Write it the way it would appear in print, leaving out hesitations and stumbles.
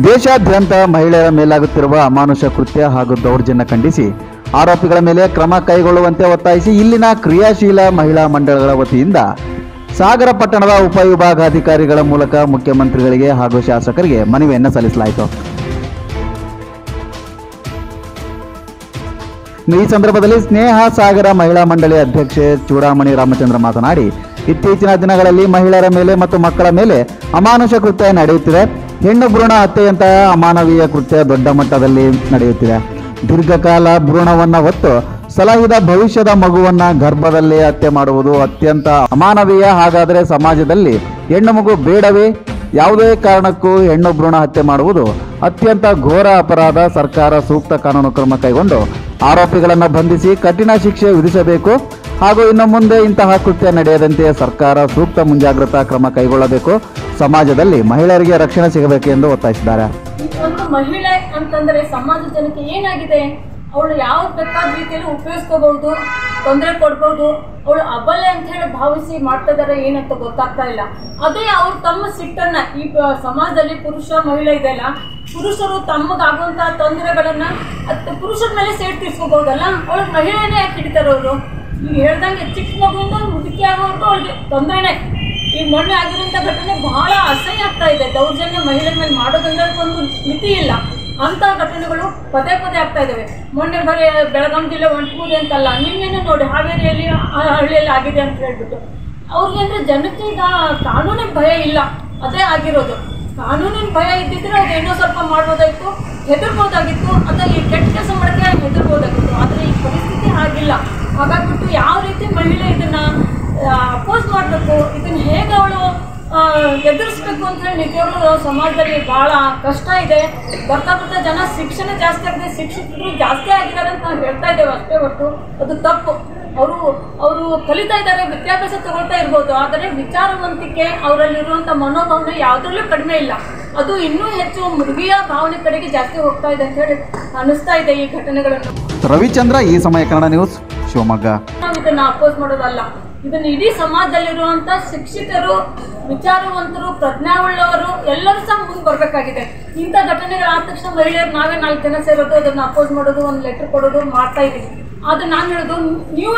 ದೇಶಾದ್ಯಂತ ಮಹಿಳೆಯರ ಮೇಲಾಗುತ್ತಿರುವ ಅಮಾನುಷ ಕೃತ್ಯ ಹಾಗೂ ದೌರ್ಜನ್ಯ ಖಂಡಿಸಿ ಆರೋಪಿಗಳ ಮೇಲೆ ಕ್ರಮ ಕೈಗೊಳ್ಳುವಂತೆ ಒತ್ತಾಯಿಸಿ ಇಲ್ಲಿನ ಕ್ರಿಯಾಶೀಲ ಮಹಿಳಾ ಮಂಡಳಗಳ ವತಿಯಿಂದ ಸಾಗರ ಪಟ್ಟಣದ ಉಪವಿಭಾಗಾಧಿಕಾರಿಗಳ ಮೂಲಕ ಮುಖ್ಯಮಂತ್ರಿಗಳಿಗೆ ಹಾಗೂ ಶಾಸಕರಿಗೆ ಮನವಿಯನ್ನು ಸಲ್ಲಿಸಲಾಯಿತು. ಈ ಸಂದರ್ಭದಲ್ಲಿ ಸ್ನೇಹ ಸಾಗರ ಮಹಿಳಾ ಮಂಡಳಿ ಅಧ್ಯಕ್ಷೆ ಚೂಡಾಮಣಿ ರಾಮಚಂದ್ರ ಮಾತನಾಡಿ, ಇತ್ತೀಚಿನ ದಿನಗಳಲ್ಲಿ ಮಹಿಳೆಯರ ಮೇಲೆ ಮತ್ತು ಮಕ್ಕಳ ಮೇಲೆ ಅಮಾನುಷ ಕೃತ್ಯ ನಡೆಯುತ್ತಿದೆ. ಹೆಣ್ಣು ಭ್ರೂಣ ಹತ್ಯೆಯಂತಹ ಅಮಾನವೀಯ ಕೃತ್ಯ ದೊಡ್ಡ ಮಟ್ಟದಲ್ಲಿ ನಡೆಯುತ್ತಿದೆ. ದೀರ್ಘಕಾಲ ಭ್ರೂಣವನ್ನು ಹೊತ್ತು ಸಲಹಿದ ಭವಿಷ್ಯದ ಮಗುವನ್ನ ಗರ್ಭದಲ್ಲಿ ಹತ್ಯೆ ಮಾಡುವುದು ಅತ್ಯಂತ ಅಮಾನವೀಯ. ಹಾಗಾದರೆ ಸಮಾಜದಲ್ಲಿ ಹೆಣ್ಣು ಮಗು ಬೇಡವೇ? ಯಾವುದೇ ಕಾರಣಕ್ಕೂ ಹೆಣ್ಣು ಭ್ರೂಣ ಹತ್ಯೆ ಮಾಡುವುದು ಅತ್ಯಂತ ಘೋರ ಅಪರಾಧ. ಸರ್ಕಾರ ಸೂಕ್ತ ಕಾನೂನು ಕ್ರಮ ಕೈಗೊಂಡು ಆರೋಪಿಗಳನ್ನು ಬಂಧಿಸಿ ಕಠಿಣ ಶಿಕ್ಷೆ ವಿಧಿಸಬೇಕು ಹಾಗೂ ಇನ್ನು ಮುಂದೆ ಇಂತಹ ಕೃತ್ಯ ನಡೆಯದಂತೆ ಸರ್ಕಾರ ಸೂಕ್ತ ಮುಂಜಾಗ್ರತಾ ಕ್ರಮ ಕೈಗೊಳ್ಳಬೇಕು. ಸಮಾಜದಲ್ಲಿ ಮಹಿಳೆಯರಿಗೆ ರಕ್ಷಣೆ ಸಿಗಬೇಕು ಎಂದು ಒತ್ತಾಯಿಸಿದ್ದಾರೆ. ಒಂದು ಮಹಿಳೆ ಅಂತಂದ್ರೆ ಸಮಾಜದ ಜನಕ್ಕೆ ಏನಾಗಿದೆ, ಅವಳು ಯಾವ ಬೇಕಾದ ರೀತಿಯಲ್ಲಿ ಉಪಯೋಗಿಸ್ಕೋಬಹುದು, ತೊಂದರೆ ಕೊಡ್ಬೋದು. ಅವಳು ಅಬಲೆ ಅಂತ ಹೇಳಿ ಭಾವಿಸಿ ಮಾಡ್ತಾ ಇದಾರೆ ಏನಂತ ಗೊತ್ತಾಗ್ತಾ ಇಲ್ಲ. ಅದೇ ಅವ್ರು ತಮ್ಮ ಸಿಟ್ಟನ್ನ ಈ ಸಮಾಜದಲ್ಲಿ ಪುರುಷ ಮಹಿಳೆ ಇದೆಲ್ಲ, ಪುರುಷರು ತಮ್ಮಗಾಗುವಂತಹ ತೊಂದರೆಗಳನ್ನ ಪುರುಷರ ಮೇಲೆ ಸೇಡ್ ತೀರ್ಸ್ಕೋಬಹುದಲ್ಲ. ಅವಳಿಗೆ ಮಹಿಳೆನೇ ಯಾಕೆ ಹಿಡಿತಾರೆ ಅವರು? ಈಗ ಹೇಳ್ದಂಗೆ ಚಿಕ್ಕ ಮಗುವಿಂದ ಮುದುಕಿ ಆಗೋವರೆಗೂ ಅವಳಿಗೆ ತೊಂದರೆನೇ. ಈ ಮೊನ್ನೆ ಆಗಿರುವಂಥ ಘಟನೆ ಬಹಳ ಅಸಹ್ಯ ಆಗ್ತಾ ಇದೆ. ದೌರ್ಜನ್ಯ ಮಹಿಳೆ ಮೇಲೆ ಮಾಡೋದಂದ್ರೆ ಒಂದು ಮಿತಿ ಇಲ್ಲ. ಅಂಥ ಘಟನೆಗಳು ಪದೇ ಪದೇ ಆಗ್ತಾ ಇದ್ದಾವೆ. ಮೊನ್ನೆ ಬರೀ ಬೆಳಗಾವಿ ಜಿಲ್ಲೆ ಒಂಟಮೂಡಿ ಅಂತಲ್ಲ, ನಿನ್ನೆನೂ ನೋಡಿ ಹಾವೇರಿಯಲ್ಲಿ ಹಳ್ಳಿಯಲ್ಲಿ ಆಗಿದೆ ಅಂತ ಹೇಳ್ಬಿಟ್ಟು. ಅವ್ರಿಗೆ ಅಂದರೆ ಜನಕ್ಕೆ ಈಗ ಕಾನೂನಿನ ಭಯ ಇಲ್ಲ, ಅದೇ ಆಗಿರೋದು. ಕಾನೂನಿನ ಭಯ ಇದ್ದಿದ್ರೆ ಅವ್ರು ಏನೋ ಸ್ವಲ್ಪ ಮಾಡ್ಬೋದಾಗಿತ್ತು, ಹೆದರ್ಬೋದಾಗಿತ್ತು, ಅಥವಾ ಈ ಕೆಟ್ಟ ಕೆಲಸ ಮಾಡೋಕ್ಕೆ ಹೆದರ್ಬೋದಾಗಿತ್ತು. ಆದರೆ ಈ ಪರಿಸ್ಥಿತಿ ಆಗಿಲ್ಲ. ಹಾಗಾಗ್ಬಿಟ್ಟು ಯಾವ ರೀತಿ ಮಹಿಳೆ ಇದನ್ನು ಅಪೋಸ್ ಮಾಡಬೇಕು, ಇದನ್ನು ಹೇಗೆ ಅವಳು ಎದುರಿಸ್ಬೇಕು ಅಂತ ಹೇಳಿ ನಿಜವಾಗ್ಲೂ ಸಮಾಜದಲ್ಲಿ ಭಾಳ ಕಷ್ಟ ಇದೆ. ಬರ್ತಾ ಬರ್ತಾ ಜನ ಶಿಕ್ಷಣ ಜಾಸ್ತಿ ಆಗಿದೆ, ಶಿಕ್ಷಕರು ಜಾಸ್ತಿ ಆಗಿದ್ದಾರೆ ಅಂತ ನಾವು ಹೇಳ್ತಾ ಇದ್ದೇವೆ ಅಷ್ಟೇ ಹೊರತು ಅದು ತಪ್ಪು. ಅವರು ಕಲಿತಾ ಇದ್ದಾರೆ, ವಿದ್ಯಾಭ್ಯಾಸ ತಗೊಳ್ತಾ ಇರ್ಬೋದು, ಆದರೆ ವಿಚಾರವಂತಿಕೆ ಅವರಲ್ಲಿರುವಂಥ ಮನೋಭಾವನೆ ಯಾವುದರಲ್ಲೂ ಕಡಿಮೆ ಇಲ್ಲ. ಅದು ಇನ್ನೂ ಹೆಚ್ಚು ಮೃಗೀಯ ಭಾವನೆ ಕಡೆಗೆ ಜಾಸ್ತಿ ಹೋಗ್ತಾ ಇದೆ ಅಂತ ಹೇಳಿ ಅನಿಸ್ತಾ ಇದೆ ಈ ಘಟನೆಗಳನ್ನು. ರವಿಚಂದ್ರ, ಈ ಸಮಯ ಕನ್ನಡ ನ್ಯೂಸ್, ಶಿವಮೊಗ್ಗ. ನಾವು ಇದನ್ನು ಅಪೋಸ್ ಮಾಡೋದಲ್ಲ, ಇದನ್ನು ಇಡೀ ಸಮಾಜದಲ್ಲಿರುವಂಥ ಶಿಕ್ಷಿತರು, ವಿಚಾರವಂತರು, ಪ್ರಜ್ಞಾವುಳ್ಳವರು ಎಲ್ಲರೂ ಸಹ ಮುಂದೆ ಬರಬೇಕಾಗಿದೆ. ಇಂಥ ಘಟನೆಗಳಾದ ತಕ್ಷಣ ಮಹಿಳೆಯರು ನಾವೇ 4 ಜನ ಸೇರೋದು, ಅದನ್ನು ಅಪೋಸ್ ಮಾಡೋದು, ಒಂದು ಲೆಟರ್ ಕೊಡೋದು ಮಾಡ್ತಾ ಇದ್ದೀವಿ. ಆದರೆ ನಾನು ಹೇಳೋದು, ನೀವು